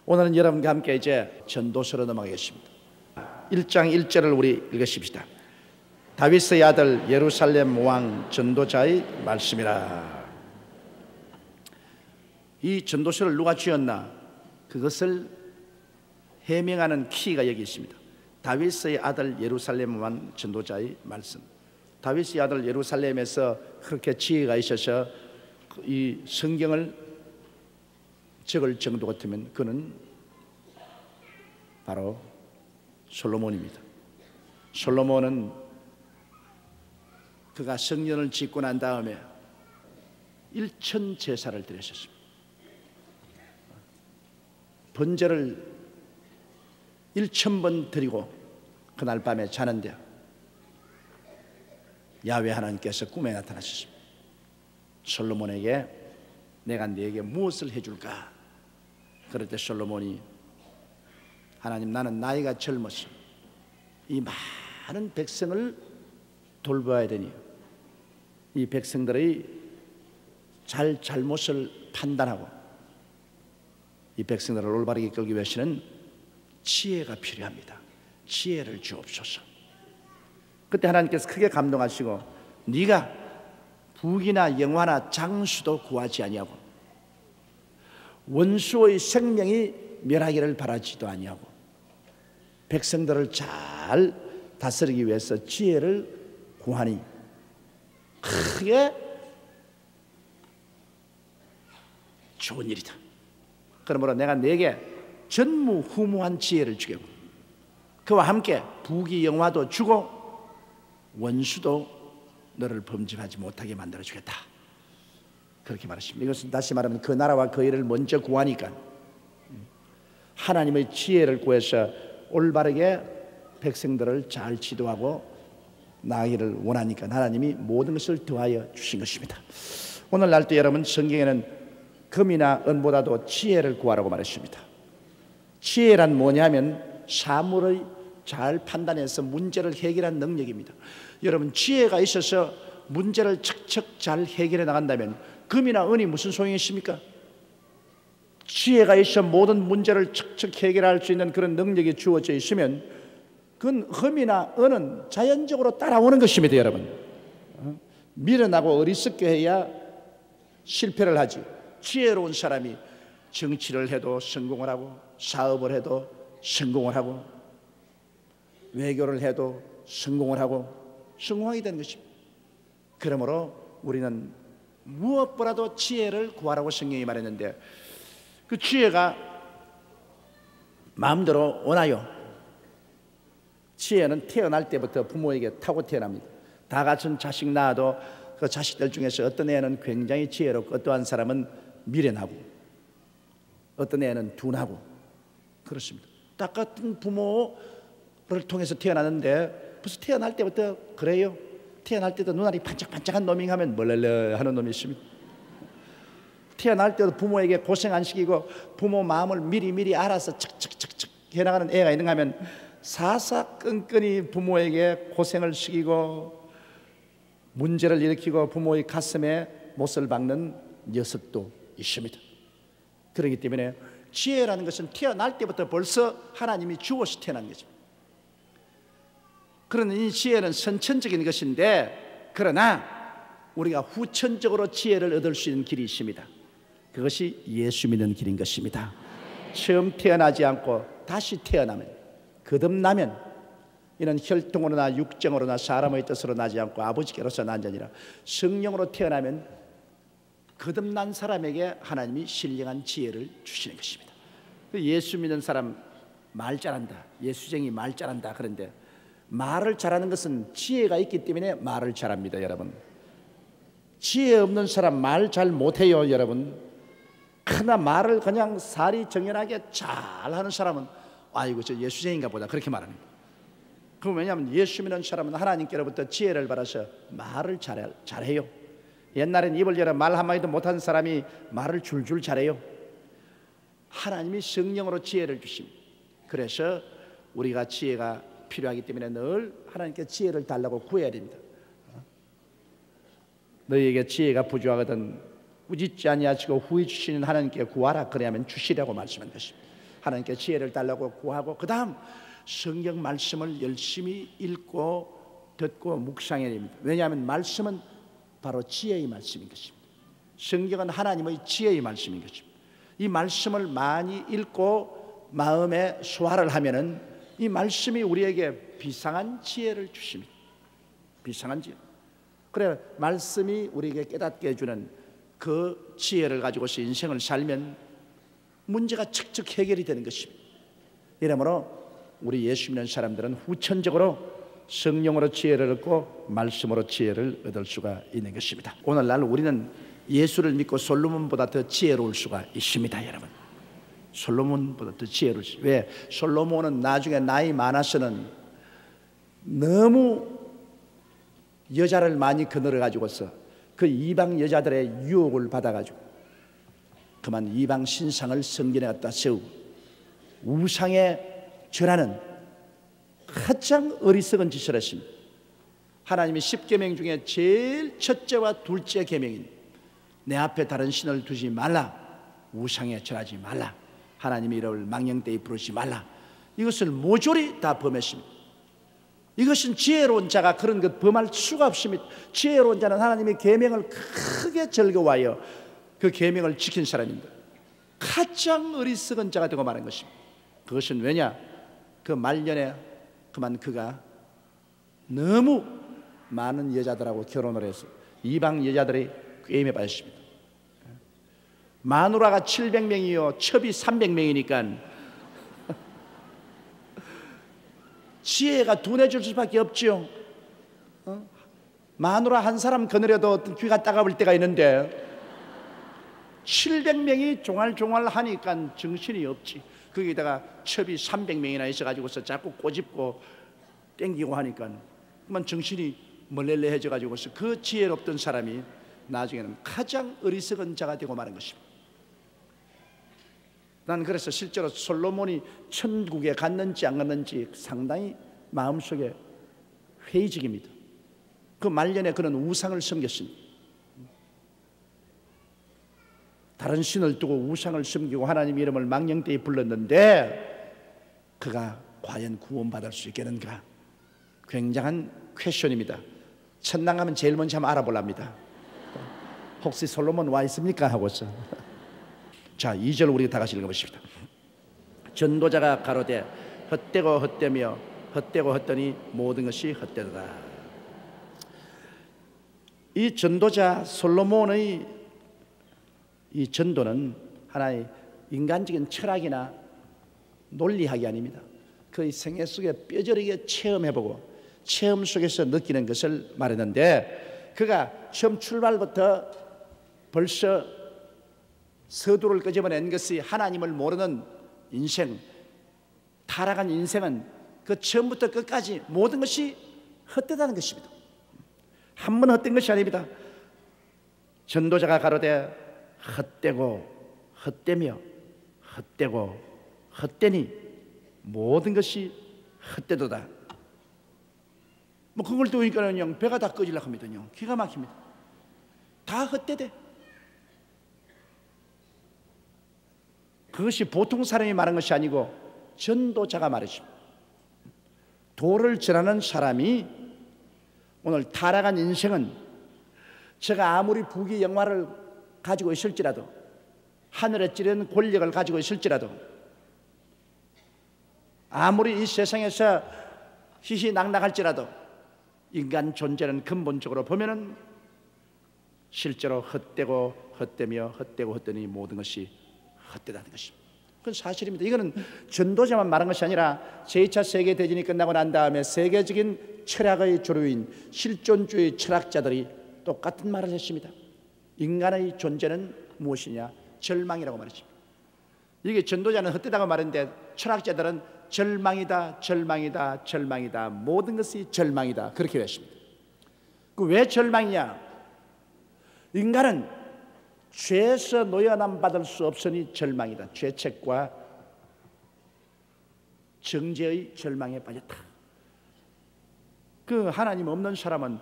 오늘은 여러분과 함께 이제 전도서로 넘어가겠습니다. 1장 1절을 우리 읽으십시다. 다윗의 아들 예루살렘 왕 전도자의 말씀이라. 이 전도서를 누가 지었나? 그것을 해명하는 키가 여기 있습니다. 다윗의 아들 예루살렘 왕 전도자의 말씀. 다윗의 아들 예루살렘에서 그렇게 지혜가 있어서 이 성경을 적을 정도 같으면 그는 바로 솔로몬입니다. 솔로몬은 그가 성전을 짓고 난 다음에 1천 제사를 드렸었습니다. 번제를 1,000번 드리고 그날 밤에 자는데 야훼 하나님께서 꿈에 나타나셨습니다. 솔로몬에게 내가 네게 무엇을 해줄까? 그럴 때 솔로몬이 하나님, 나는 나이가 젊어서 이 많은 백성을 돌봐야 되니 이 백성들의 잘못을 판단하고 이 백성들을 올바르게 끌기 위해서는 지혜가 필요합니다. 지혜를 주옵소서. 그때 하나님께서 크게 감동하시고 네가 부귀나 영화나 장수도 구하지 아니하고 원수의 생명이 멸하기를 바라지도 아니하고 백성들을 잘 다스리기 위해서 지혜를 구하니 크게 좋은 일이다. 그러므로 내가 네게 전무후무한 지혜를 주겠고 그와 함께 부귀 영화도 주고 원수도 너를 범죄하지 못하게 만들어주겠다. 그렇게 말하십니다. 이것은 다시 말하면 그 나라와 그 일을 먼저 구하니까 하나님의 지혜를 구해서 올바르게 백성들을 잘 지도하고 나아가기를 원하니까 하나님이 모든 것을 더하여 주신 것입니다. 오늘날 때 여러분 성경에는 금이나 은보다도 지혜를 구하라고 말했습니다. 지혜란 뭐냐면 사물의 잘 판단해서 문제를 해결하는 능력입니다. 여러분 지혜가 있어서 문제를 척척 잘 해결해 나간다면 금이나 은이 무슨 소용이 있습니까? 지혜가 있어 모든 문제를 척척 해결할 수 있는 그런 능력이 주어져 있으면 그건 금이나 은은 자연적으로 따라오는 것입니다. 여러분 미련하고 어리석게 해야 실패를 하지. 지혜로운 사람이 정치를 해도 성공을 하고 사업을 해도 성공을 하고 외교를 해도 성공을 하고 성공하게 되는 것입니다. 그러므로 우리는 무엇보다도 지혜를 구하라고 성경이 말했는데 그 지혜가 마음대로 오나요? 지혜는 태어날 때부터 부모에게 타고 태어납니다. 다 같은 자식 낳아도 그 자식들 중에서 어떤 애는 굉장히 지혜롭고 어떠한 사람은 미련하고 어떤 애는 둔하고 그렇습니다. 똑같은 부모를 통해서 태어났는데 벌써 태어날 때부터 그래요. 태어날 때도 눈알이 반짝반짝한 놈이 하면 멀렐레 하는 놈이 있습니다. 태어날 때도 부모에게 고생 안 시키고 부모 마음을 미리 알아서 척척척척 해나가는 애가 있는가 하면 사사건건이 부모에게 고생을 시키고 문제를 일으키고 부모의 가슴에 못을 박는 녀석도 있습니다. 그렇기 때문에 지혜라는 것은 태어날 때부터 벌써 하나님이 주어서 태어난 거죠. 그러나 이 지혜는 선천적인 것인데 그러나 우리가 후천적으로 지혜를 얻을 수 있는 길이 있습니다. 그것이 예수 믿는 길인 것입니다. 처음 태어나지 않고 다시 태어나면 거듭나면 이는 혈통으로나 육정으로나 사람의 뜻으로 나지 않고 아버지께로서 난 자 아니라 성령으로 태어나면 거듭난 사람에게 하나님이 신령한 지혜를 주시는 것입니다. 예수 믿는 사람 말 잘한다, 예수쟁이 말 잘한다. 그런데 말을 잘하는 것은 지혜가 있기 때문에 말을 잘합니다. 여러분 지혜 없는 사람 말 잘 못해요. 여러분 그러나 말을 그냥 살이 정연하게 잘하는 사람은 아이고 저 예수쟁이인가 보다 그렇게 말합니다. 그럼 왜냐하면 예수 믿는 사람은 하나님께로부터 지혜를 받아서 말을 잘해요. 옛날엔 입을 열어 말 한마디도 못하는 사람이 말을 줄줄 잘해요. 하나님이 성령으로 지혜를 주십니다. 그래서 우리가 지혜가 필요하기 때문에 늘 하나님께 지혜를 달라고 구해야 됩니다. 너희에게 지혜가 부족하거든 꾸짖지 아니하시고 후히 주시는 하나님께 구하라. 그래야만 주시라고 말씀한 것입니다. 하나님께 지혜를 달라고 구하고, 그 다음 성경 말씀을 열심히 읽고 듣고 묵상해야 됩니다. 왜냐하면 말씀은 바로 지혜의 말씀인 것입니다. 성경은 하나님의 지혜의 말씀인 것입니다. 이 말씀을 많이 읽고 마음에 소화를 하면은 이 말씀이 우리에게 비상한 지혜를 주십니다. 비상한 지혜. 그래 말씀이 우리에게 깨닫게 해주는 그 지혜를 가지고서 인생을 살면 문제가 척척 해결이 되는 것입니다. 이러므로 우리 예수 믿는 사람들은 후천적으로 성령으로 지혜를 얻고 말씀으로 지혜를 얻을 수가 있는 것입니다. 오늘날 우리는 예수를 믿고 솔로몬보다 더 지혜로울 수가 있습니다. 여러분, 솔로몬보다 더 지혜로울 수. 왜? 솔로몬은 나중에 나이 많아서는 너무 여자를 많이 거느려 가지고서 그 이방 여자들의 유혹을 받아 가지고 그만 이방 신상을 성전에 갖다 세우고 우상에 절하는 가장 어리석은 짓을 했습니다. 하나님이 10계명 중에 제일 첫째와 둘째 계명인 내 앞에 다른 신을 두지 말라, 우상에 절하지 말라, 하나님의 이름을 망령되이 부르지 말라, 이것을 모조리 다 범했습니다. 이것은 지혜로운 자가 그런 것 범할 수가 없습니다. 지혜로운 자는 하나님의 계명을 크게 즐거워하여 그 계명을 지킨 사람입니다. 가장 어리석은 자가 되고 말한 것입니다. 그것은 왜냐? 그 말년에 그만 그가 너무 많은 여자들하고 결혼을 해서 이방 여자들의 꾀임에 빠졌습니다. 마누라가 700명이요 첩이 300명이니까 지혜가 둔해질 수밖에 없지요. 마누라 한 사람 거느려도 귀가 따가울 때가 있는데 700명이 종알종알 하니까 정신이 없지. 거기다가 첩이 300명이나 있어가지고서 자꾸 꼬집고 땡기고 하니까 그만 정신이 멀렐레해져 가지고서 그 지혜롭던 사람이 나중에는 가장 어리석은 자가 되고 마는 것입니다. 난 그래서 실제로 솔로몬이 천국에 갔는지 안 갔는지 상당히 마음속에 회의적입니다. 그 말년에 그는 우상을 섬겼습니다. 다른 신을 두고 우상을 섬기고 하나님 이름을 망령되이 불렀는데 그가 과연 구원받을 수 있겠는가? 굉장한 퀘션입니다. 천당 가면 제일 먼저 한번 알아보랍니다. 혹시 솔로몬 와 있습니까? 하고서 자 2절 우리가 다 같이 읽어보십시다. 전도자가 가로되 헛되고 헛되며 헛되고 헛되니 모든 것이 헛되도다. 이 전도자 솔로몬의 이 전도는 하나의 인간적인 철학이나 논리학이 아닙니다. 그의 생애 속에 뼈저리게 체험해보고 체험 속에서 느끼는 것을 말했는데 그가 처음 출발부터 벌써 서두를 끄집어낸 것이 하나님을 모르는 인생, 타락한 인생은 그 처음부터 끝까지 모든 것이 헛되다는 것입니다. 한 번 헛된 것이 아닙니다. 전도자가 가로되 헛되고 헛되며 헛되고 헛되니 모든 것이 헛되도다. 뭐 그걸 들으니까 그냥 배가 다 꺼지려고 합니다. 기가 막힙니다. 다 헛되대. 그것이 보통 사람이 말한 것이 아니고 전도자가 말했습니다. 도를 전하는 사람이 오늘 타락한 인생은 제가 아무리 부귀 영화를 가지고 있을지라도 하늘에 찌른 권력을 가지고 있을지라도 아무리 이 세상에서 희희낙낙할지라도 인간 존재는 근본적으로 보면은 실제로 헛되고 헛되며 헛되고 헛되니 모든 것이 헛되다는 것입니다. 그건 사실입니다. 이거는 전도자만 말한 것이 아니라 제2차 세계대전이 끝나고 난 다음에 세계적인 철학의 주류인 실존주의 철학자들이 똑같은 말을 했습니다. 인간의 존재는 무엇이냐? 절망이라고 말했습니다. 이게 전도자는 헛되다고 말했는데 철학자들은 절망이다, 절망이다, 절망이다, 모든 것이 절망이다 그렇게 했습니다. 그 왜 절망이냐? 인간은 죄에서 노연함 받을 수 없으니 절망이다. 죄책과 정죄의 절망에 빠졌다. 그 하나님 없는 사람은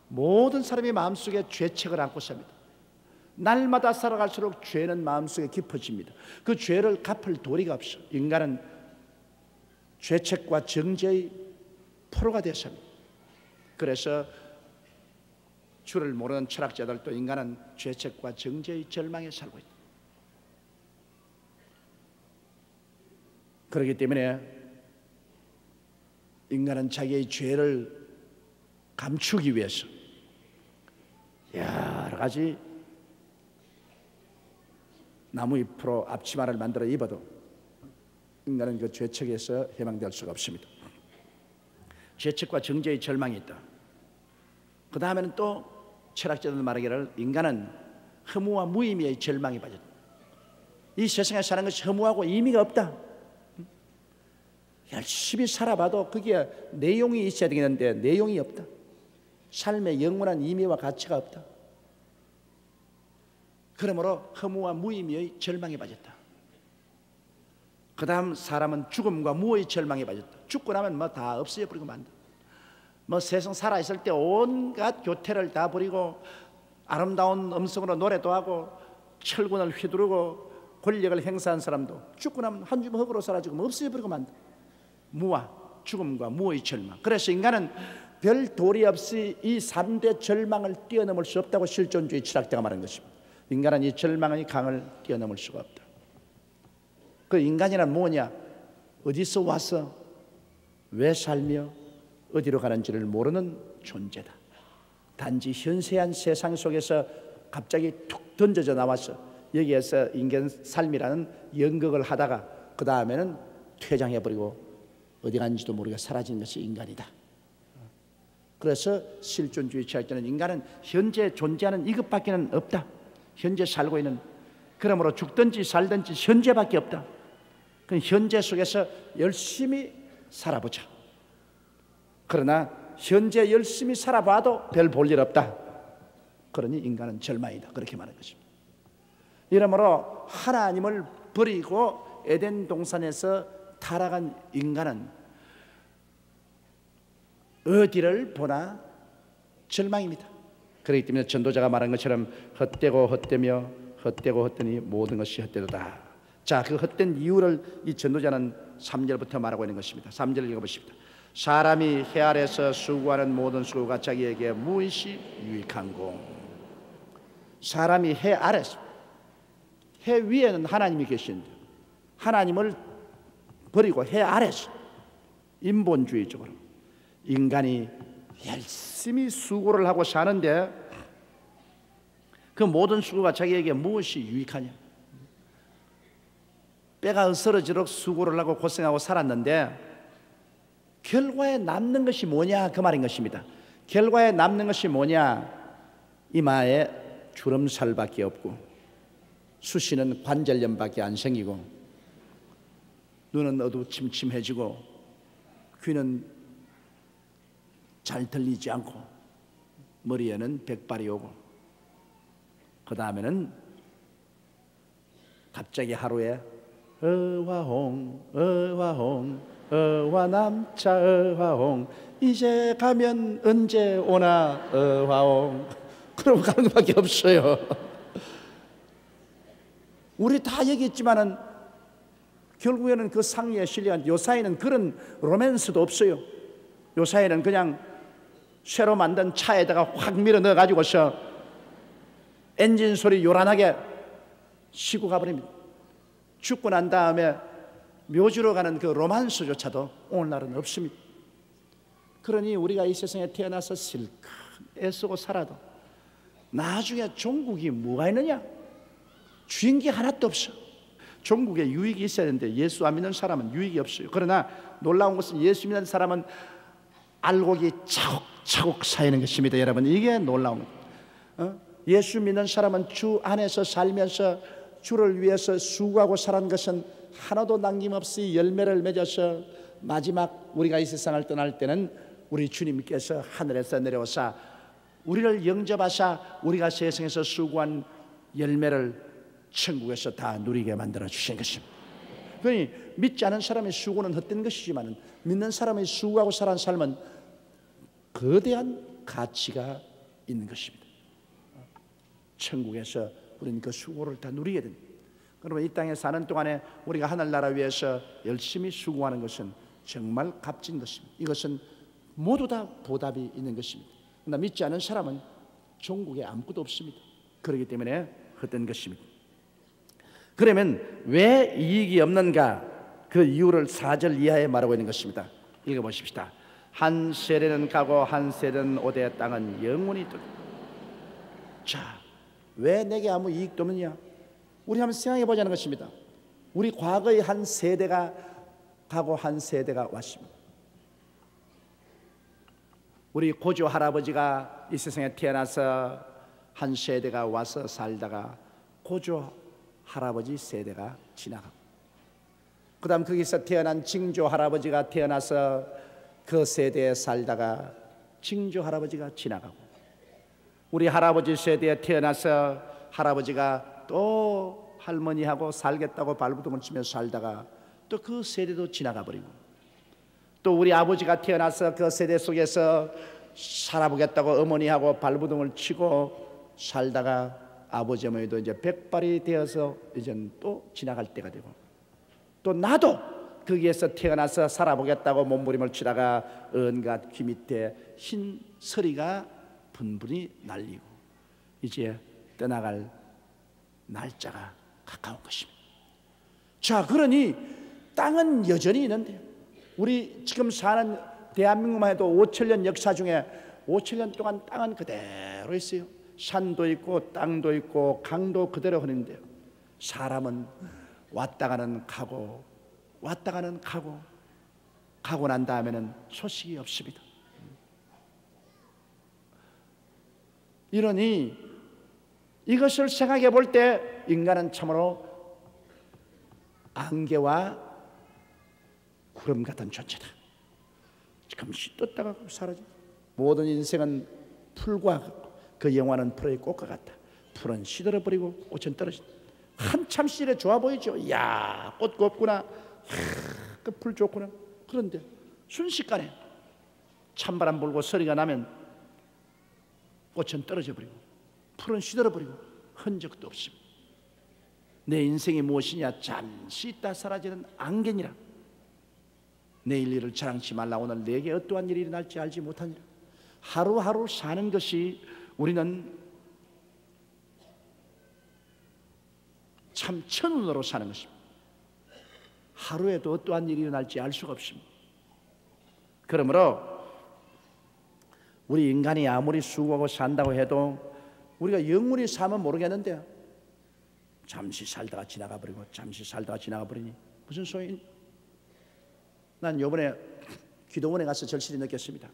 모든 사람이 마음속에 죄책을 안고 삽니다. 날마다 살아갈수록 죄는 마음속에 깊어집니다. 그 죄를 갚을 도리가 없어. 인간은 죄책과 정죄의 포로가 되었습니다. 그래서 주를 모르는 철학자들도 인간은 죄책과 정죄의 절망에 살고 있다. 그렇기 때문에 인간은 자기의 죄를 감추기 위해서 여러 가지 나무잎으로 앞치마를 만들어 입어도 인간은 그 죄책에서 해방될 수가 없습니다. 죄책과 정죄의 절망이 있다. 그 다음에는 또 철학자들 말하기를 인간은 허무와 무의미의 절망에 빠졌다. 이 세상에 사는 것이 허무하고 의미가 없다. 열심히 살아봐도 거기에 내용이 있어야 되겠는데 내용이 없다. 삶에 영원한 의미와 가치가 없다. 그러므로 허무와 무의미의 절망에 빠졌다. 그 다음 사람은 죽음과 무의 절망에 빠졌다. 죽고 나면 뭐 다 없어져버리고 만다. 뭐 세상 살아있을 때 온갖 교태를 다 부리고 아름다운 음성으로 노래도 하고 철군을 휘두르고 권력을 행사한 사람도 죽고 나면 한 줌 흙으로 사라지고 뭐 없어져버리고 만다. 무와 죽음과 무의 절망. 그래서 인간은 별 도리 없이 이 3대 절망을 뛰어넘을 수 없다고 실존주의 철학자가 말한 것입니다. 인간은 이 절망의 강을 뛰어넘을 수가 없다. 그 인간이란 뭐냐? 어디서 와서 왜 살며 어디로 가는지를 모르는 존재다. 단지 현세한 세상 속에서 갑자기 툭 던져져 나와서 여기에서 인간 삶이라는 연극을 하다가 그 다음에는 퇴장해버리고 어디 갔는지도 모르게 사라지는 것이 인간이다. 그래서 실존주의 철학자는 인간은 현재 존재하는 이것밖에는 없다. 현재 살고 있는, 그러므로 죽든지 살든지 현재밖에 없다. 그 현재 속에서 열심히 살아보자. 그러나 현재 열심히 살아봐도 별 볼 일 없다. 그러니 인간은 절망이다. 그렇게 말하는 것입니다. 이러므로 하나님을 버리고 에덴 동산에서 타락한 인간은 어디를 보나 절망입니다. 그렇기 때문에 전도자가 말한 것처럼 헛되고 헛되며 헛되고 헛되니 모든 것이 헛되도다. 자, 그 헛된 이유를 이 전도자는 3절부터 말하고 있는 것입니다. 3절 읽어보십니다. 사람이 해 아래서 수고하는 모든 수고가 자기에게 무엇이 유익한고. 사람이 해 아래서, 해 위에는 하나님이 계신데 하나님을 버리고 해 아래서 인본주의적으로 인간이 열심히 수고를 하고 사는데 그 모든 수고가 자기에게 무엇이 유익하냐. 뼈가 으스러지도록 수고를 하고 고생하고 살았는데 결과에 남는 것이 뭐냐, 그 말인 것입니다. 결과에 남는 것이 뭐냐. 이마에 주름살밖에 없고 수시는 관절염밖에 안 생기고 눈은 어두침침해지고 귀는 잘 들리지 않고 머리에는 백발이 오고 그 다음에는 갑자기 하루에 어화홍 어화홍 어화남차 어화홍 이제 가면 언제 오나 어화홍 그러고 가는 것밖에 없어요. 우리 다 얘기했지만은 결국에는 그 상위에 실려간 요 사이는 그런 로맨스도 없어요. 요 사이는 그냥 새로 만든 차에다가 확 밀어 넣어 가지고서 엔진 소리 요란하게 쉬고 가버립니다. 죽고 난 다음에 묘지로 가는 그 로만스조차도 오늘날은 없습니다. 그러니 우리가 이 세상에 태어나서 실컷 애쓰고 살아도 나중에 종국이 뭐가 있느냐? 주인기 하나도 없어. 종국에 유익이 있어야 되는데 예수 안 믿는 사람은 유익이 없어요. 그러나 놀라운 것은 예수 믿는 사람은 알곡이 차곡차곡 쌓이는 것입니다. 여러분, 이게 놀라운 거예요. 예수 믿는 사람은 주 안에서 살면서 주를 위해서 수고하고 살은 것은 하나도 남김없이 열매를 맺어서 마지막 우리가 이 세상을 떠날 때는 우리 주님께서 하늘에서 내려오사 우리를 영접하사 우리가 세상에서 수고한 열매를 천국에서 다 누리게 만들어 주신 것입니다. 그러니 믿지 않은 사람의 수고는 헛된 것이지만 믿는 사람의 수고하고 살아온 삶은 거대한 가치가 있는 것입니다. 천국에서 우리는 그 수고를 다 누리게 됩니다. 그러면 이 땅에 사는 동안에 우리가 하늘나라 위해서 열심히 수고하는 것은 정말 값진 것입니다. 이것은 모두 다 보답이 있는 것입니다. 그러나 믿지 않은 사람은 종국에 아무것도 없습니다. 그렇기 때문에 헛된 것입니다. 그러면 왜 이익이 없는가? 그 이유를 4절 이하에 말하고 있는 것입니다. 읽어보십시다. 한 세대는 가고 한 세대는 오되 땅은 영원히 있도다. 자, 왜 내게 아무 이익도 없느냐? 우리 한번 생각해 보자는 것입니다. 우리 과거의 한 세대가 가고 한 세대가 왔습니다. 우리 고조 할아버지가 이 세상에 태어나서 한 세대가 와서 살다가 고조 할아버지 세대가 지나가고, 그 다음 거기서 태어난 징조 할아버지가 태어나서 그 세대에 살다가 징조 할아버지가 지나가고, 우리 할아버지 세대에 태어나서 할아버지가 또 할머니하고 살겠다고 발버둥을 치며 살다가 또 그 세대도 지나가 버리고, 또 우리 아버지가 태어나서 그 세대 속에서 살아보겠다고 어머니하고 발버둥을 치고 살다가 아버지 어머니도 이제 백발이 되어서 이젠 또 지나갈 때가 되고, 또 나도 거기에서 태어나서 살아보겠다고 몸부림을 치다가 온갖 귀 밑에 흰 서리가 분분히 날리고 이제 떠나갈 날짜가 가까운 것입니다. 자, 그러니 땅은 여전히 있는데, 우리 지금 사는 대한민국만 해도 5천년 역사 중에 5천년 동안 땅은 그대로 있어요. 산도 있고 땅도 있고 강도 그대로 흐르는데요, 사람은 왔다가는 가고 왔다가는 가고, 가고 난 다음에는 소식이 없습니다. 이러니 이것을 생각해 볼 때 인간은 참으로 안개와 구름 같은 존재다. 잠시 떴다가 사라져. 모든 인생은 풀과 같고 그 영화는 풀의 꽃과 같다. 풀은 시들어버리고 꽃은 떨어진다. 한참 시절에 좋아 보이죠. 이야, 꽃 곱구나, 그 풀 좋구나. 그런데 순식간에 찬바람 불고 소리가 나면 꽃은 떨어져 버리고 풀은 시들어버리고 흔적도 없습니다. 내 인생이 무엇이냐? 잠시 있다 사라지는 안개니라. 내일 일을 자랑치 말라. 오늘 내게 어떠한 일이 일어날지 알지 못하니라. 하루하루 사는 것이 우리는 참 천운으로 사는 것입니다. 하루에도 어떠한 일이 일어날지 알 수가 없습니다. 그러므로 우리 인간이 아무리 수고하고 산다고 해도 우리가 영원히 사면 모르겠는데, 잠시 살다가 지나가 버리고 잠시 살다가 지나가 버리니 무슨 소용이? 난 이번에 기도원에 가서 절실히 느꼈습니다.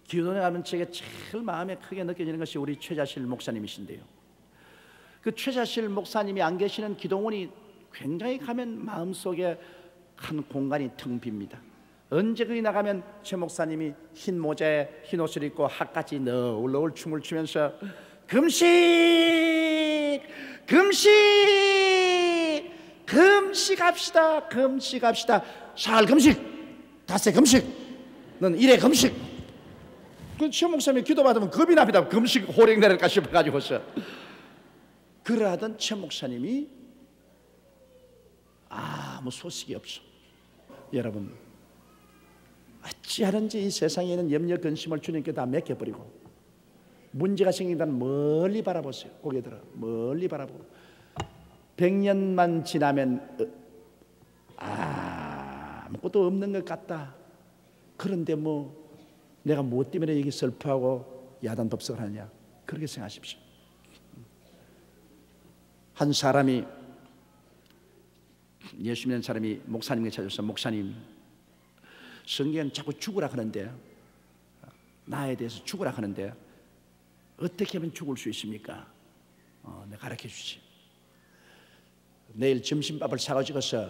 기도원에 가면 제게 제일 마음에 크게 느껴지는 것이 우리 최자실 목사님이신데요, 그 최자실 목사님이 안 계시는 기도원이 굉장히 가면 마음속에 한 공간이 텅 빕니다. 언제 거기 나가면 최 목사님이 흰 모자에 흰 옷을 입고 학까지 너울너울 춤을 추면서 금식 금식 금식합시다 금식합시다, 살 금식, 닷새 금식, 넌 일회 금식. 그 최 목사님이 기도받으면 겁이 납니다. 금식 호령 내릴까 싶어가지고서. 그러하던 최 목사님이 아무 소식이 없어. 여러분, 어찌하든지 이 세상에는 염려 근심을 주님께 다 맡겨버리고 문제가 생긴다면 멀리 바라보세요. 고개 들어 멀리 바라보고 100년만 지나면 아무것도 없는 것 같다. 그런데 뭐 내가 무엇 때문에 여기 슬퍼하고 야단법석을 하느냐, 그렇게 생각하십시오. 한 사람이, 예수 믿는 사람이 목사님에게 찾아서, 목사님, 성경은 자꾸 죽으라 하는데, 나에 대해서 죽으라 하는데 어떻게 하면 죽을 수 있습니까? 내가 가르쳐 주지. 내일 점심밥을 사가지고서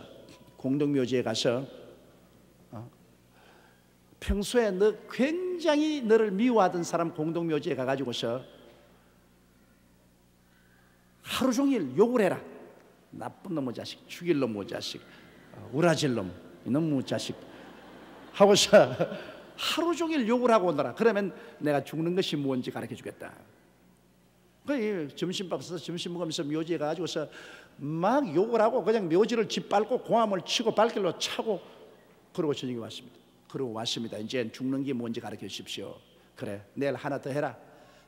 공동묘지에 가서 평소에 너 굉장히 너를 미워하던 사람 공동묘지에 가가지고서 하루 종일 욕을 해라. 나쁜 놈의 자식, 죽일 놈의 자식, 우라질 놈, 이놈의 자식 하고서 하루 종일 욕을 하고 오너라. 그러면 내가 죽는 것이 뭔지 가르쳐 주겠다. 그 점심밥 써서 점심 먹으면서 묘지에 가지고서 막 욕을 하고 그냥 묘지를 짓밟고 고함을 치고 발길로 차고 그러고 저녁에 왔습니다. 그러고 왔습니다. 이제 죽는 게 뭔지 가르쳐 주십시오. 그래, 내일 하나 더 해라.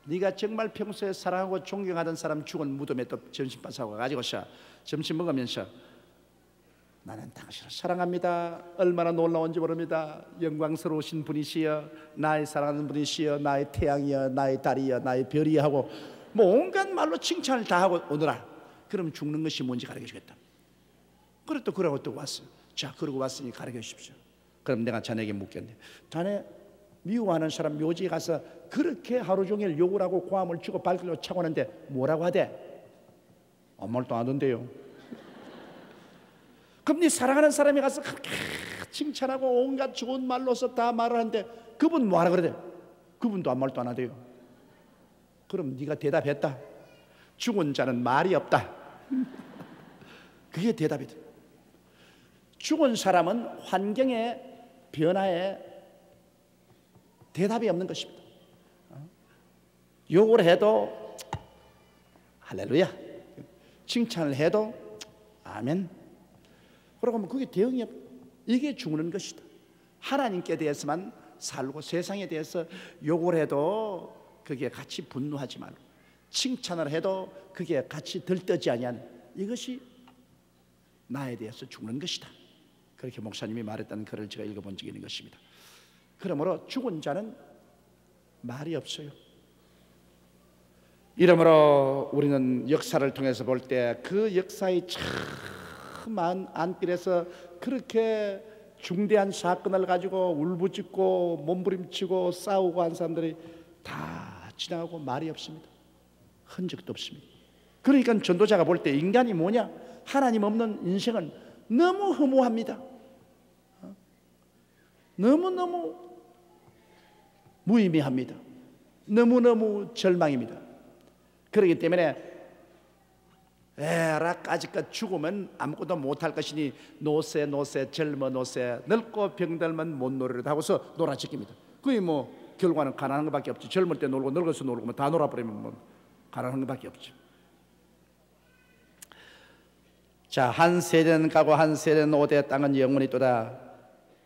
네가 정말 평소에 사랑하고 존경하던 사람 죽은 무덤에 또 점심밥 사고 가지고서 점심 먹으면서 나는 당신을 사랑합니다. 얼마나 놀라운지 모릅니다. 영광스러우신 분이시여, 나의 사랑하는 분이시여, 나의 태양이여, 나의 달이여, 나의 별이여 하고 뭐 온갖 말로 칭찬을 다 하고 오너라. 그럼 죽는 것이 뭔지 가르쳐 주겠다. 그래 또 그러고 또 왔어요. 자, 그러고 왔으니 가르쳐 주십시오. 그럼 내가 자네에게 묻겠네. 자네 미워하는 사람 묘지에 가서 그렇게 하루 종일 욕을 하고 고함을 치고 발길로 차고 하는데 뭐라고 하대? 아무 말도 안 하던데요. 그럼 네 사랑하는 사람이 가서 그렇게 칭찬하고 온갖 좋은 말로서 다 말을 하는데 그분 뭐하라 그러대? 그분도 아무 말도 안 하대요. 그럼 네가 대답했다. 죽은 자는 말이 없다. 그게 대답이다. 죽은 사람은 환경의 변화에 대답이 없는 것입니다. 욕을 해도 할렐루야, 칭찬을 해도 아멘. 그러면 그게 대응이 없. 이게 죽는 것이다. 하나님께 대해서만 살고 세상에 대해서 욕을 해도 그게 같이 분노하지 말고 칭찬을 해도 그게 같이 들떠지 아니하는 이것이 나에 대해서 죽는 것이다. 그렇게 목사님이 말했다는 글을 제가 읽어본 적이 있는 것입니다. 그러므로 죽은 자는 말이 없어요. 이러므로 우리는 역사를 통해서 볼 때 그 역사의 참한 안길에서 그렇게 중대한 사건을 가지고 울부짖고 몸부림치고 싸우고 한 사람들이 다 지나가고 말이 없습니다. 흔적도 없습니다. 그러니까 전도자가 볼 때 인간이 뭐냐? 하나님 없는 인생은 너무 허무합니다. 너무너무 무의미합니다. 너무너무 절망입니다. 그렇기 때문에 에라 까짓것 죽으면 아무것도 못할 것이니 노세 노세 젊어 노세 늙고 병들면 못 놀이를 하고서 놀아지깁니다. 그게 뭐 결과는 가난한 것밖에 없지. 젊을 때 놀고 늙어서 놀고 뭐 다 놀아버리면 뭐 가난한 것밖에 없죠. 자, 한 세대는 가고 한 세대는 오되 땅은 영원히 또다.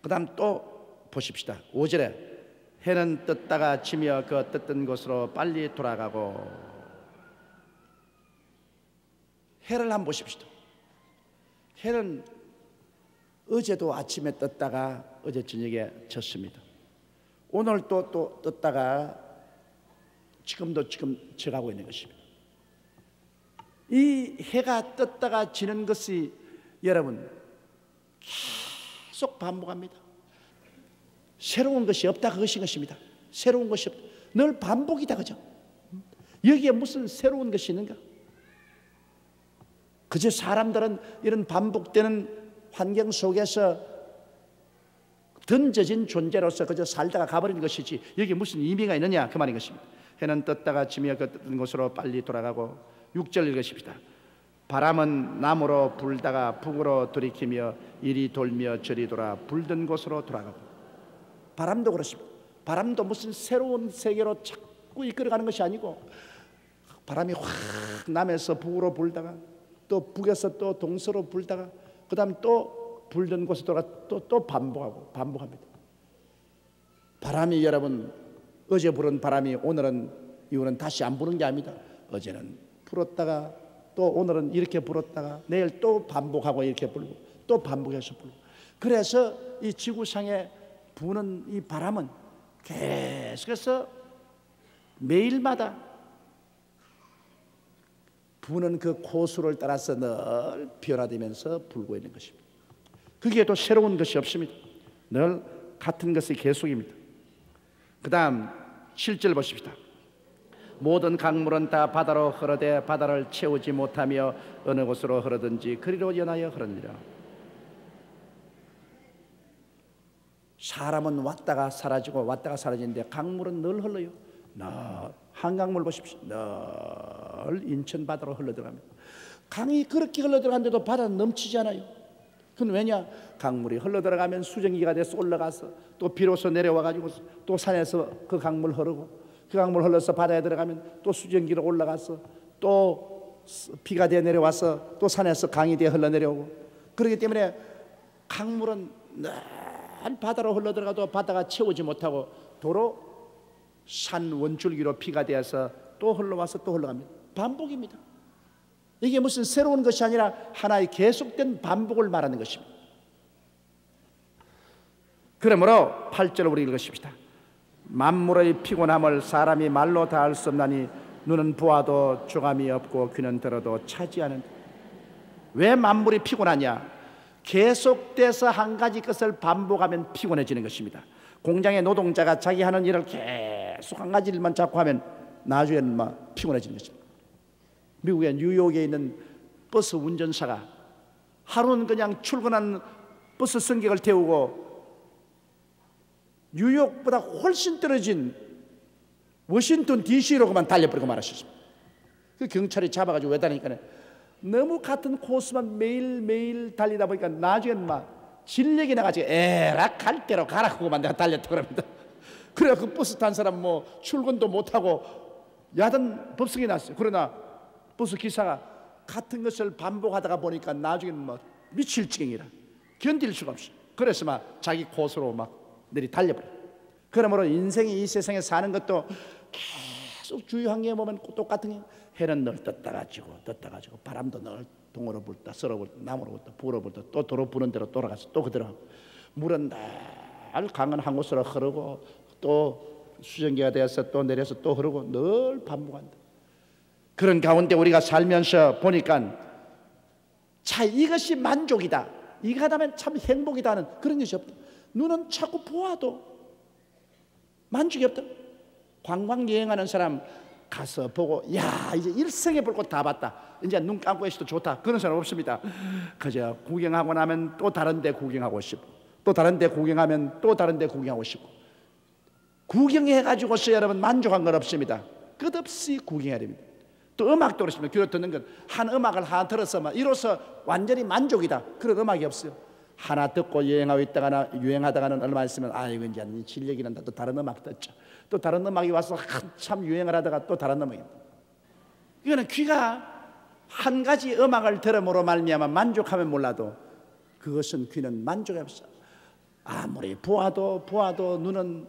그 다음 또 보십시다. 5절에 해는 떴다가 지며 그 떴던 곳으로 빨리 돌아가고. 해를 한번 보십시다. 해는 어제도 아침에 떴다가 어제 저녁에 졌습니다. 오늘 또 떴다가 지금도 지금 져가고 있는 것입니다. 이 해가 떴다가 지는 것이 여러분 계속 반복합니다. 새로운 것이 없다 그것인 것입니다. 새로운 것이 없다. 늘 반복이다 그죠? 여기에 무슨 새로운 것이 있는가? 그저 사람들은 이런 반복되는 환경 속에서 던져진 존재로서 그저 살다가 가버린 것이지 여기에 무슨 의미가 있느냐 그 말인 것입니다. 해는 떴다가 지며 그 떴던 곳으로 빨리 돌아가고. 6절 읽으십시다. 바람은 남으로 불다가 북으로 돌이키며 이리 돌며 저리 돌아 불던 곳으로 돌아가고. 바람도 그렇습니다. 바람도 무슨 새로운 세계로 자꾸 이끌어가는 것이 아니고 바람이 확 남에서 북으로 불다가 또 북에서 또 동서로 불다가 그 다음 또 불던 곳에 돌아가 또 반복합니다. 바람이 여러분 어제 불은 바람이 이후는 다시 안 부는 게 아닙니다. 어제는 불었다가 또 오늘은 이렇게 불었다가 내일 또 반복하고 이렇게 불고 또 반복해서 불고. 그래서 이 지구상에 부는 이 바람은 계속해서 매일마다 부는 그 코수를 따라서 늘 변화되면서 불고 있는 것입니다. 그게 또 새로운 것이 없습니다. 늘 같은 것이 계속입니다. 그 다음 7절 보십시다. 모든 강물은 다 바다로 흐르되 바다를 채우지 못하며 어느 곳으로 흐르든지 그리로 연하여 흐르니라. 사람은 왔다가 사라지고 왔다가 사라지는데 강물은 늘 흘러요. 한강물 보십시오. 늘 인천 바다로 흘러들어갑니다. 강이 그렇게 흘러들어가는데도 바다는 넘치지 않아요. 그건 왜냐? 강물이 흘러들어가면 수증기가 돼서 올라가서 또 비로소 내려와가지고 또 산에서 그 강물 흐르고 그 강물 흘러서 바다에 들어가면 또 수증기로 올라가서 또 비가 되어 내려와서 또 산에서 강이 되어 흘러내려오고, 그렇기 때문에 강물은 늘 바다로 흘러들어가도 바다가 채우지 못하고 도로 산 원줄기로 피가 되어서 또 흘러와서 또 흘러갑니다. 반복입니다. 이게 무슨 새로운 것이 아니라 하나의 계속된 반복을 말하는 것입니다. 그러므로 8절 우리 읽으십시다. 만물의 피곤함을 사람이 말로 다 할 수 없나니 눈은 보아도 조감이 없고 귀는 들어도 차지하는다. 왜 만물이 피곤하냐? 계속돼서 한 가지 것을 반복하면 피곤해지는 것입니다. 공장의 노동자가 자기 하는 일을 계속 한 가지 일만 자꾸 하면 나중에는 막 피곤해지는 것입니다. 미국의 뉴욕에 있는 버스 운전사가 하루는 그냥 출근한 버스 승객을 태우고 뉴욕보다 훨씬 떨어진 워싱턴 DC로 그만 달려버리고 말았습니다. 그 경찰이 잡아가지고 왜 다니니까 너무 같은 코스만 매일매일 달리다 보니까 나중에는 막 진력이 나가지고 에라 갈 대로 가라고만 내가 달렸다 그럽니다. 그래야 그 버스 탄 사람 뭐 출근도 못하고 야단 법석이 났어요. 그러나 버스 기사가 같은 것을 반복하다가 보니까 나중에는 뭐 미칠 지경이라 견딜 수가 없어요. 그래서 막 자기 코스로 막 내리 달려버려요. 그러므로 인생이 이 세상에 사는 것도 계속 주위 환경에 보면 똑같은 게, 해는 늘 떴다가 지고 바람도 늘 동으로 불다 썰어 불다 나무로 불다 불어 불다 또 도로 부는 대로 돌아가서 또 그대로 하고, 물은 늘 강은 한 곳으로 흐르고 또 수증기가 되어서 또 내려서 또 흐르고 늘 반복한다. 그런 가운데 우리가 살면서 보니까 이것이 만족이다, 이거 하다면 참 행복이다 하는 그런 것이 없다. 눈은 자꾸 보아도 만족이 없다. 관광 여행하는 사람 가서 보고 야 이제 일생에 볼 것 다 봤다, 이제 눈 감고 있어도 좋다, 그런 사람 없습니다. 그저 구경하고 나면 또 다른 데 구경하고 싶고 또 다른 데 구경하면 또 다른 데 구경하고 싶고, 구경해가지고서 여러분 만족한 건 없습니다. 끝없이 구경해야 됩니다. 또 음악도 그렇습니다. 귀로 듣는 것, 한 음악을 하나 들어서 이로써 완전히 만족이다, 그런 음악이 없어요. 하나 듣고 유행하다가는 얼마 있으면 아이고 이제 실력이 난다, 또 다른 음악 듣죠. 또 다른 음악이 와서 한참 유행을 하다가 또 다른 음악입니다. 이거는 귀가 한 가지 음악을 들음으로 말미암아 만족하면 몰라도 그것은 귀는 만족이 없어. 아무리 보아도 눈은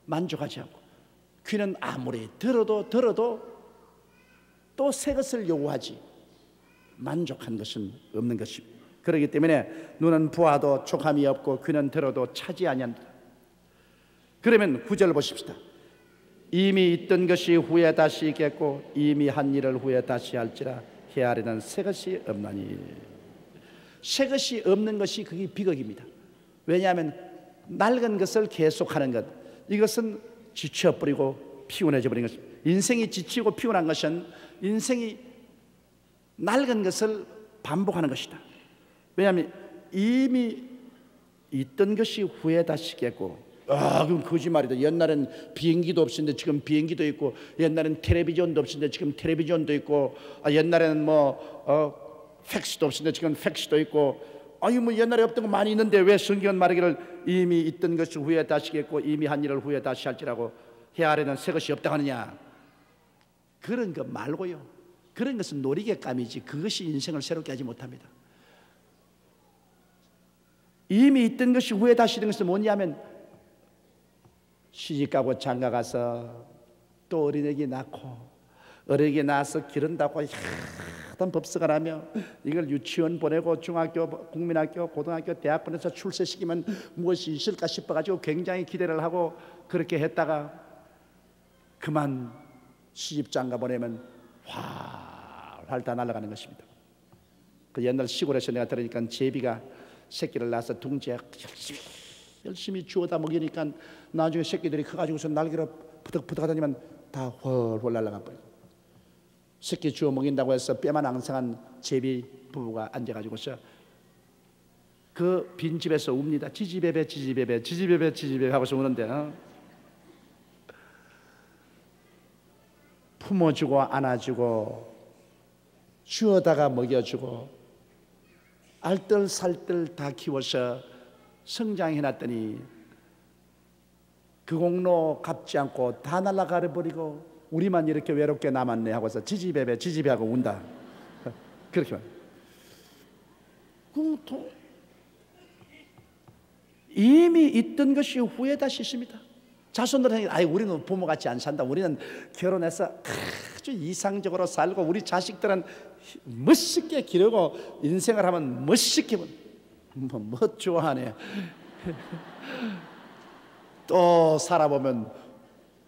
만족하지 않고, 귀는 아무리 들어도 또 새 것을 요구하지 만족한 것은 없는 것입니다. 그렇기 때문에 눈은 보아도 촉함이 없고 귀는 들어도 차지 아니한다. 그러면 9절 보십시다. 이미 있던 것이 후에 다시 있겠고 이미 한 일을 후에 다시 할지라 헤아리는 새 것이 없나니. 새 것이 없는 것이 그게 비극입니다. 왜냐하면 낡은 것을 계속하는 것, 이것은 지쳐버리고 피곤해져 버린 것입니다. 인생이 지치고 피곤한 것은 인생이 낡은 것을 반복하는 것이다. 왜냐하면 이미 있던 것이 후에 다시겠고, 그럼 거짓말이다. 옛날엔 비행기도 없었는데 지금 비행기도 있고, 옛날엔 텔레비전도 없었는데 지금 텔레비전도 있고, 옛날에는 팩스도 없었는데 지금 팩스도 있고, 옛날에 없던 거 많이 있는데 왜 성경은 말하기를 이미 있던 것이 후에 다시겠고 이미 한 일을 후에 다시 할지라고 헤아리는 새 것이 없다 하느냐. 그런 것 말고요, 그런 것은 놀이개감이지 그것이 인생을 새롭게 하지 못합니다. 이미 있던 것이 후에 다시 된 것은 뭐냐면, 시집가고 장가가서 또 어린애기 낳고 어린애기 낳아서 기른다고 하던 법석을 하며 이걸 유치원 보내고 중학교, 국민학교, 고등학교, 대학 보내서 출세시키면 무엇이 있을까 싶어가지고 굉장히 기대를 하고 그렇게 했다가 그만 시집장가 보내면 활활 다 날아가는 것입니다. 그 옛날 시골에서 내가 들으니까 제비가 새끼를 낳아서 둥지에 열심히 주워다 먹이니까 나중에 새끼들이 커가지고서 날개로 푸덕푸덕 하더니만 다 훨훨 날아가 버려요. 새끼 주워 먹인다고 해서 뼈만 앙상한 제비 부부가 앉아가지고서 그 빈집에서 웁니다. 지지배배 지지배배 지지배배 지지배배 하고서 우는데, 품어주고 안아주고 주워다가 먹여주고 알뜰살뜰 다 키워서 성장해놨더니 그 공로 갚지 않고 다 날아가 버리고 우리만 이렇게 외롭게 남았네 하고서 지지배하고 운다. 그렇게 말해요. 이미 있던 것이 후에 다시 있습니다. 자손들은 우리는 부모같이 안 산다. 우리는 결혼해서 아주 이상적으로 살고 우리 자식들은 멋있게 기르고 인생을 하면 멋있게 뭐 좋아하네. 또 살아보면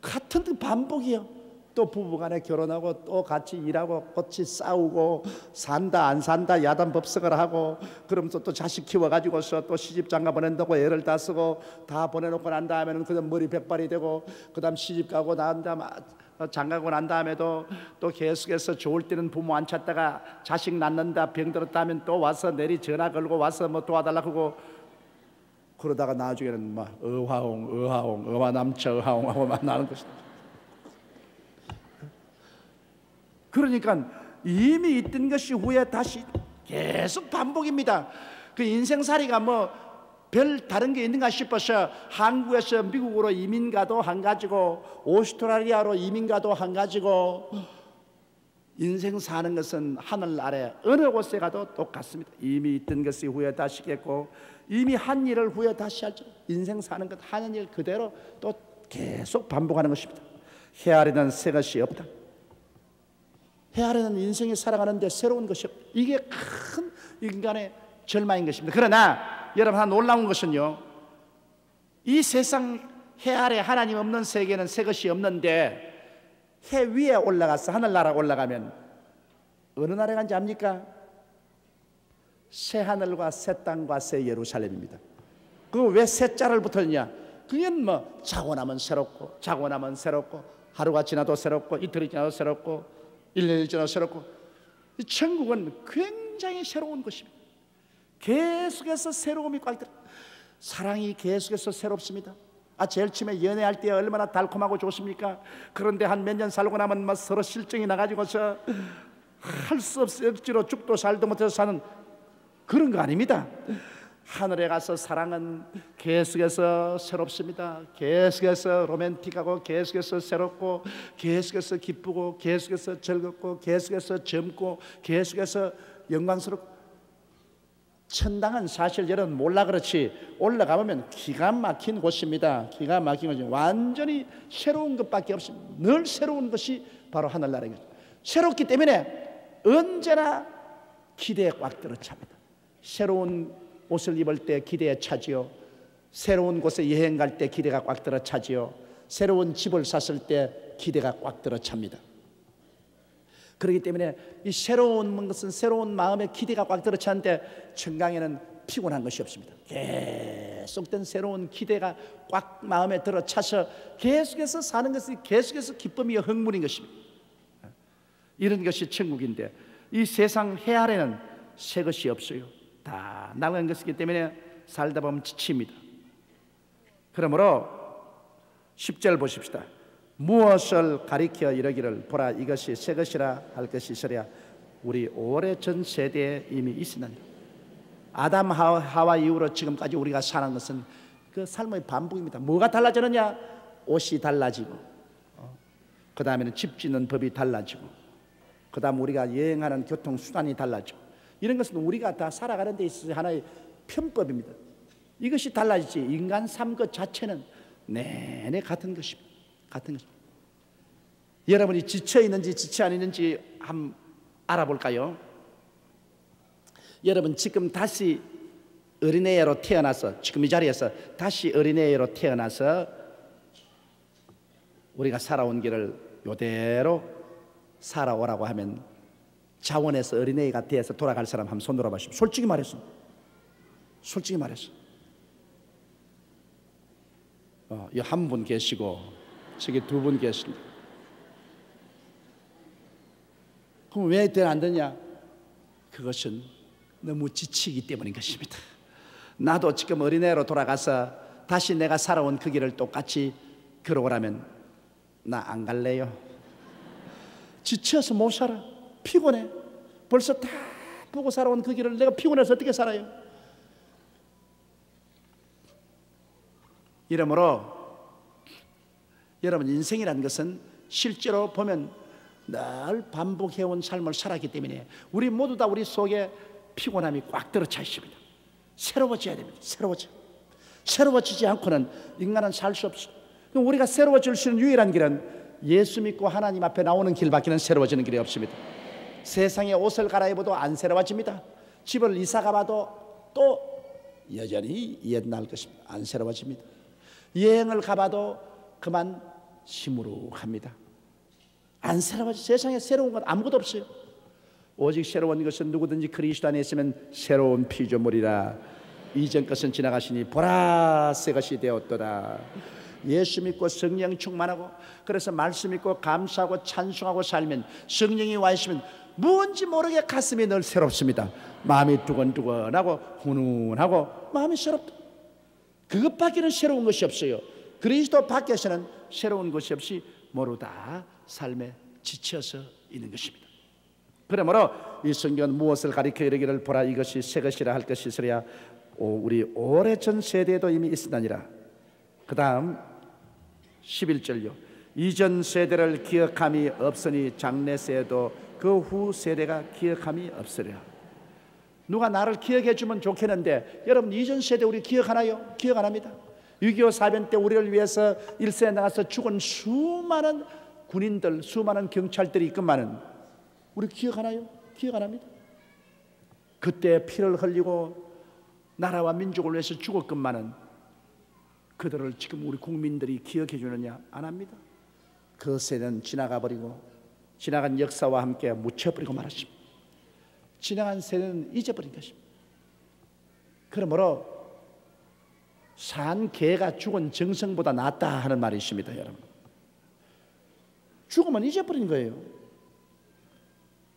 같은 반복이요. 또 부부간에 결혼하고 또 같이 일하고 같이 싸우고 산다 안 산다 야단법석을 하고 그러면서 또 자식 키워가지고서 또 시집장가 보낸다고 애를 다 쓰고 다 보내놓고 난 다음에는 그다음 머리 백발이 되고 그다음 시집 가고 난 다음 장가고 난 다음에도 또 계속해서 좋을 때는 부모 안 찾다가 자식 낳는다 병들었다 하면 또 와서 내리 전화 걸고 와서 뭐 도와달라고 하고 그러다가 나중에는 막 의화남처 의화홍하고 만나는 것이다. 그러니까 이미 있던 것이 후에 다시 계속 반복입니다. 그 인생살이가 뭐 별 다른 게 있는가 싶어서 한국에서 미국으로 이민 가도 한 가지고 오스트라리아로 이민 가도 한 가지고 인생 사는 것은 하늘 아래 어느 곳에 가도 똑같습니다. 이미 있던 것이 후에 다시 있겠고 이미 한 일을 후에 다시 하죠. 인생 사는 것 하는 일 그대로 또 계속 반복하는 것입니다. 헤아리는 새 것이 없다. 헤아리는 인생이 살아가는데 새로운 것이 없다. 이게 큰 인간의 절망인 것입니다. 그러나 여러분 하나 놀라운 것은요, 이 세상 해 아래 하나님 없는 세계는 새 것이 없는데 해 위에 올라가서 하늘나라 올라가면 어느 나라에 간지 압니까? 새 하늘과 새 땅과 새 예루살렘입니다. 그 왜 새 자를 붙었냐? 그건 뭐 자고 나면 새롭고 자고 나면 새롭고 하루가 지나도 새롭고 이틀이 지나도 새롭고 1년이 지나도 새롭고 이 천국은 굉장히 새로운 것입니다. 계속해서 새로움이 꽉 들어. 사랑이 계속해서 새롭습니다. 제일 처음에 연애할 때 얼마나 달콤하고 좋습니까? 그런데 한 몇 년 살고 나면 막 서로 실증이 나가지고서 할 수 없이 억지로 죽도 살도 못해서 사는 그런 거 아닙니다. 하늘에 가서 사랑은 계속해서 새롭습니다. 계속해서 로맨틱하고 계속해서 새롭고 계속해서 기쁘고 계속해서 즐겁고 계속해서 젊고 계속해서 영광스럽고 천당은 사실 여러분 몰라 그렇지 올라가보면 기가 막힌 곳입니다. 기가 막힌 곳이 완전히 새로운 것밖에 없습니다. 늘 새로운 것이 바로 하늘나라입니다. 새롭기 때문에 언제나 기대에 꽉 들어찹니다. 새로운 옷을 입을 때 기대에 차지요. 새로운 곳에 여행 갈 때 기대가 꽉 들어차지요. 새로운 집을 샀을 때 기대가 꽉 들어찹니다. 그렇기 때문에 이 새로운 것은 새로운 마음의 기대가 꽉 들어차는데 천강에는 피곤한 것이 없습니다. 계속된 새로운 기대가 꽉 마음에 들어차서 계속해서 사는 것이 계속해서 기쁨이요 흥분인 것입니다. 이런 것이 천국인데 이 세상 해 아래는 새 것이 없어요. 다 낡은 것이기 때문에 살다 보면 지칩니다. 그러므로 10절 보십시다. 무엇을 가리켜 이르기를 보라 이것이 새 것이라 할 것이 있으랴 우리 오래전 세대에 이미 있었느니라. 아담 하와 이후로 지금까지 우리가 사는 것은 그 삶의 반복입니다. 뭐가 달라지느냐? 옷이 달라지고 그 다음에는 집 짓는 법이 달라지고 그 다음 우리가 여행하는 교통수단이 달라지고 이런 것은 우리가 다 살아가는 데 있어서 하나의 편법입니다. 이것이 달라지지 인간 삶 것 자체는 내내 같은 것입니다. 같은 것입니다. 여러분이 지쳐 있는지 지쳐 안 있는지 한번 알아볼까요? 여러분 지금 다시 어린애로 태어나서 지금 이 자리에서 다시 어린애로 태어나서 우리가 살아온 길을 이대로 살아오라고 하면 자원에서 어린애가 되어서 돌아갈 사람 한번 손 들어봐 주십시오. 솔직히 말해서 이 한 분 계시고 저기 두 분 계십니다. 그럼 왜 안 되냐? 그것은 너무 지치기 때문인 것입니다. 나도 지금 어린애로 돌아가서 다시 내가 살아온 그 길을 똑같이 걸어오라면 나 안 갈래요. 지쳐서 못 살아. 피곤해. 벌써 다 보고 살아온 그 길을 내가 피곤해서 어떻게 살아요? 이러므로 여러분, 인생이라는 것은 실제로 보면 늘 반복해온 삶을 살았기 때문에 우리 모두 다 우리 속에 피곤함이 꽉 들어차 있습니다. 새로워져야 됩니다. 새로워지지 않고는 인간은 살 수 없어요. 그럼 우리가 새로워질 수 있는 유일한 길은 예수 믿고 하나님 앞에 나오는 길밖에는 새로워지는 길이 없습니다. 세상에 옷을 갈아입어도 안 새로워집니다. 집을 이사 가봐도 또 여전히 옛날 것입니다. 안 새로워집니다. 여행을 가봐도 그만 시무룩합니다. 안 새로워지. 세상에 새로운 건 아무것도 없어요. 오직 새로운 것은 누구든지 그리스도 안에 있으면 새로운 피조물이라. 이전 것은 지나가시니 보라 새 것이 되었도다. 예수 믿고 성령 충만하고 그래서 말씀 믿고 감사하고 찬송하고 살면 성령이 와 있으면 뭔지 모르게 가슴이 늘 새롭습니다. 마음이 두근두근하고 훈훈하고 마음이 새롭다. 그것밖에는 새로운 것이 없어요. 그리스도 밖에서는 새로운 것이 없이 모두 다 삶에 지쳐서 있는 것입니다. 그러므로 이 성경은 무엇을 가리켜 이르기를 보라 이것이 새 것이라 할 것이 있으랴 우리 오래전 세대에도 이미 있었나니라. 그 다음 11절요. 이전 세대를 기억함이 없으니 장래 세대도 그 후 세대가 기억함이 없으랴. 누가 나를 기억해 주면 좋겠는데 여러분, 이전 세대 우리 기억하나요? 기억 안 합니다. 6.25 사변 때 우리를 위해서 일선에 나가서 죽은 수많은 군인들, 수많은 경찰들이 있건만은 우리 기억하나요? 기억 안 합니다. 그때 피를 흘리고 나라와 민족을 위해서 죽었건만은 그들을 지금 우리 국민들이 기억해 주느냐? 안 합니다. 그 세대는 지나가 버리고 지나간 역사와 함께 묻혀버리고 말았습니다. 지나간 세대는 잊어버린 것입니다. 그러므로 산 개가 죽은 정성보다 낫다 하는 말이 있습니다. 여러분, 죽으면 잊어버린 거예요.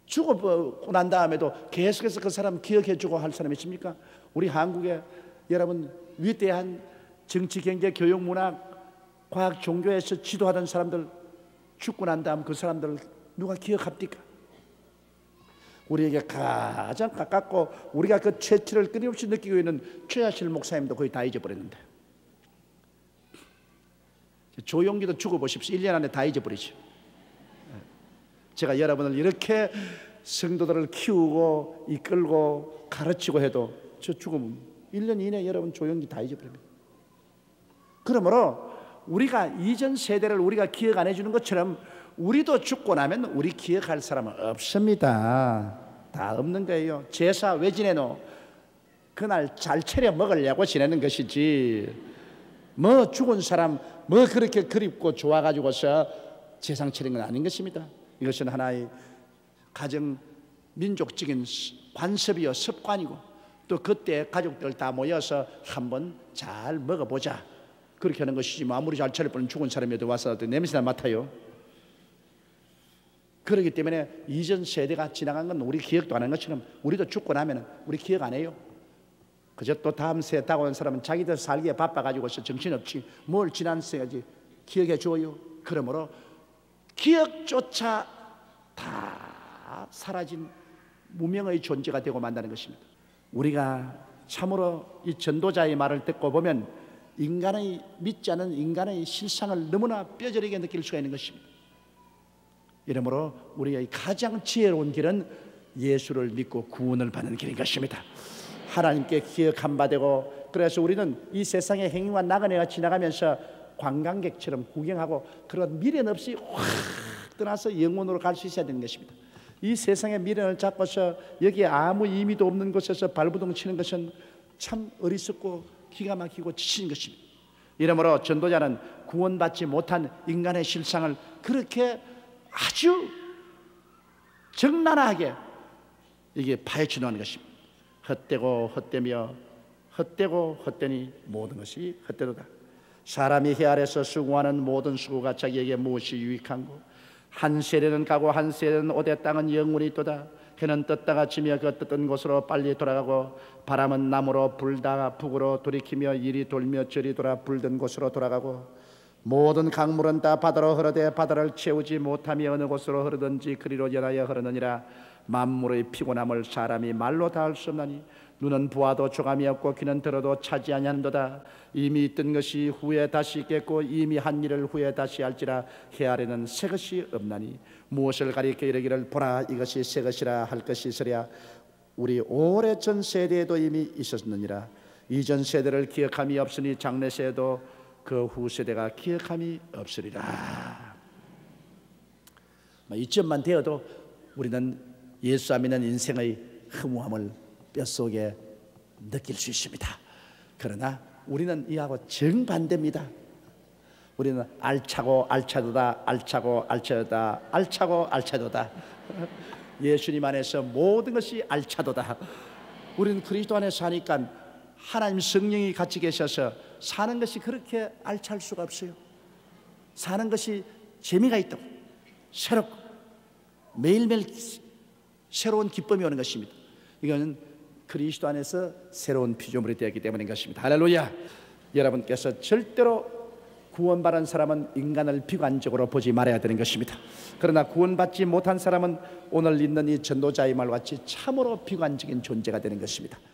죽고 난 다음에도 계속해서 그 사람 기억해 주고 할 사람이 있습니까? 우리 한국에 여러분 위대한 정치, 경제, 교육, 문학, 과학, 종교에서 지도하던 사람들 죽고 난 다음 그 사람들 누가 기억합니까? 우리에게 가장 가깝고 우리가 그 최치를 끊임없이 느끼고 있는 최하실 목사님도 거의 다 잊어버렸는데, 조용기도 죽어보십시오. 1년 안에 다 잊어버리죠. 제가 여러분을 이렇게 성도들을 키우고 이끌고 가르치고 해도 저 죽으면 1년 이내에 여러분 조용기 다 잊어버립니다. 그러므로 우리가 이전 세대를 우리가 기억 안 해주는 것처럼 우리도 죽고 나면 우리 기억할 사람은 없습니다. 다 없는 거예요. 제사 왜 지내노? 그날 잘 차려 먹으려고 지내는 것이지 뭐 죽은 사람 뭐 그렇게 그립고 좋아가지고서 제상 차린 건 아닌 것입니다. 이것은 하나의 가정 민족적인 관습이요 습관이고 또 그때 가족들 다 모여서 한번 잘 먹어보자 그렇게 하는 것이지 뭐 아무리 잘 차릴 뻔 죽은 사람이어도 와서 냄새나 맡아요. 그렇기 때문에 이전 세대가 지나간 건 우리 기억도 안 하는 것처럼 우리도 죽고 나면 우리 기억 안 해요. 그저 또 다음 세대 다가오는 사람은 자기들 살기에 바빠가지고서 정신없이 뭘 지난 세야지 기억해 줘요. 그러므로 기억조차 다 사라진 무명의 존재가 되고 만다는 것입니다. 우리가 참으로 이 전도자의 말을 듣고 보면 인간의 믿지 않은 인간의 실상을 너무나 뼈저리게 느낄 수가 있는 것입니다. 이러므로 우리의 가장 지혜로운 길은 예수를 믿고 구원을 받는 길인 것입니다. 하나님께 기억한 바 되고 그래서 우리는 이 세상의 행위와 나그네가 지나가면서 관광객처럼 구경하고 그런 미련 없이 확 떠나서 영원으로 갈 수 있어야 되는 것입니다. 이 세상의 미련을 잡고서 여기에 아무 의미도 없는 곳에서 발부동 치는 것은 참 어리석고 기가 막히고 지친 것입니다. 이러므로 전도자는 구원받지 못한 인간의 실상을 그렇게 아주 적나라하게 이게 파헤쳐놓는 것입니다. 헛되고 헛되며 헛되고 헛되니 모든 것이 헛되도다. 사람이 해 아래서 수고하는 모든 수고가 자기에게 무엇이 유익한고 한 세대는 가고 한 세대는 오되 땅은 영원히 있도다. 해는 떴다가 지며 그 떴던 곳으로 빨리 돌아가고 바람은 남으로 불다가 북으로 돌이키며 이리 돌며 저리 돌아 불던 곳으로 돌아가고 모든 강물은 다 바다로 흐르되 바다를 채우지 못하며 어느 곳으로 흐르든지 그리로 연하여 흐르느니라. 만물의 피곤함을 사람이 말로 다 할 수 없나니 눈은 보아도 조감이 없고 귀는 들어도 차지 아니하는도다. 이미 있던 것이 후에 다시 있겠고 이미 한 일을 후에 다시 할지라. 해 아래는 새 것이 없나니 무엇을 가리켜 이르기를 보라 이것이 새 것이라 할 것이 있으랴. 우리 오래전 세대에도 이미 있었느니라. 이전 세대를 기억함이 없으니 장래 세대도 그 후 세대가 기억함이 없으리라. 이쯤만 되어도 우리는 예수 안 믿는 인생의 허무함을 뼛속에 느낄 수 있습니다. 그러나 우리는 이하고 정반대입니다. 우리는 알차고 알차도다, 알차고 알차도다, 알차고 알차도다. 예수님 안에서 모든 것이 알차도다. 우리는 그리스도 안에 사니까 하나님 성령이 같이 계셔서 사는 것이 그렇게 알찰 수가 없어요. 사는 것이 재미가 있다고, 새롭고 매일매일 새로운 기쁨이 오는 것입니다. 이거는 그리스도 안에서 새로운 피조물이 되었기 때문인 것입니다. 할렐루야. 여러분께서 절대로 구원받은 사람은 인간을 비관적으로 보지 말아야 되는 것입니다. 그러나 구원받지 못한 사람은 오늘 있는 이 전도자의 말과 같이 참으로 비관적인 존재가 되는 것입니다.